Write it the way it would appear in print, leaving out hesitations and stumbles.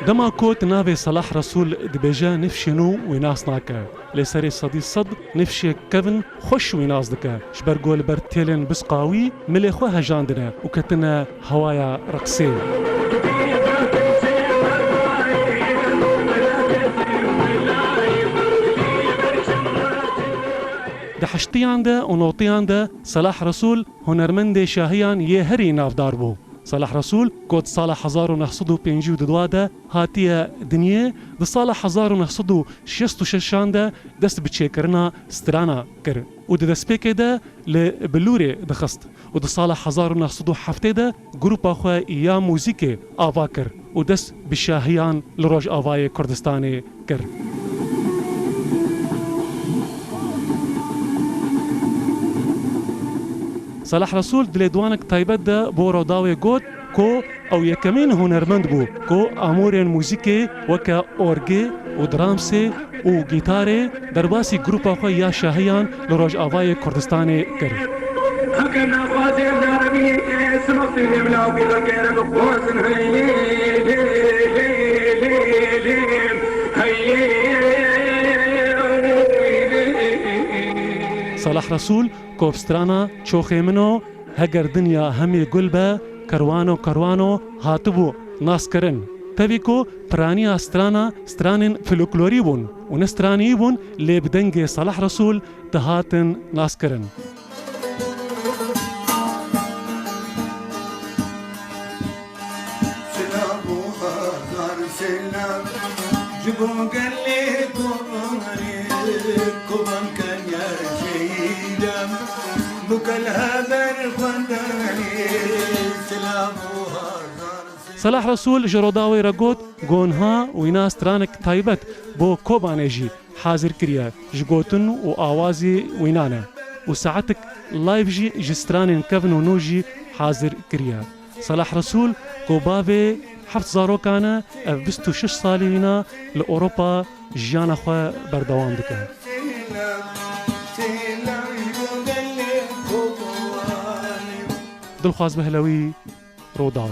دما كوت نافي صلاح رسول دبيجا نفشنو ويناس ناكا لسري صدي صد نفشي كفن خوش ويناس دكا شبرقول برتيلن بسقاوي مليخو هجاندنا وكتنا هوايا رقصي ده حشتيان ده ونوطيان ده صلاح رسول هنرمند شاهيان يهري نافدار بو صلاح رسول كود صالح 1952 ده هاتيه دنيا ده صالح 1966 ده دست بتشيكرنا سترانا كر وده دست بيكي ده لبلوري دخست وده صالح 1907 ده جروب اخوة ايا موزيكي آوا كر ودست بشاهيان لروج آواي كردستاني كر صلاح رسول دلی دوانک تایبت ده بو روداوی گوت کو او یکمین هنرمند بو کو امورین موزیکی وکا اورگی و درامسی و گیتاری در باسی گروپا خو یا شاهیان لروج آوای کردستانی کرد. صلاح رسول کوبسترانا چوخی منو هگر دنیا همی گلبه کروانو هاتبو ناس کرن تبیکو پرانی استرانا سترانین فلوکلوری بون و نسترانی بون لیبدنگ صلاح رسول دهاتن ناس کرن صلاح رسول جروداوي رقود قونها ويناس ترانك تايبت بو كوبانيجي حاضر كريا جقوتن وآوازي وينانا وساعتك لايف جي جستران كفن ونوجي حاضر كريا صلاح رسول كوبافي حفظ زاروكانا بستو 6 صالينا لأوروبا جيانا خوا بردوان دكا دلخواز بهلوي روداو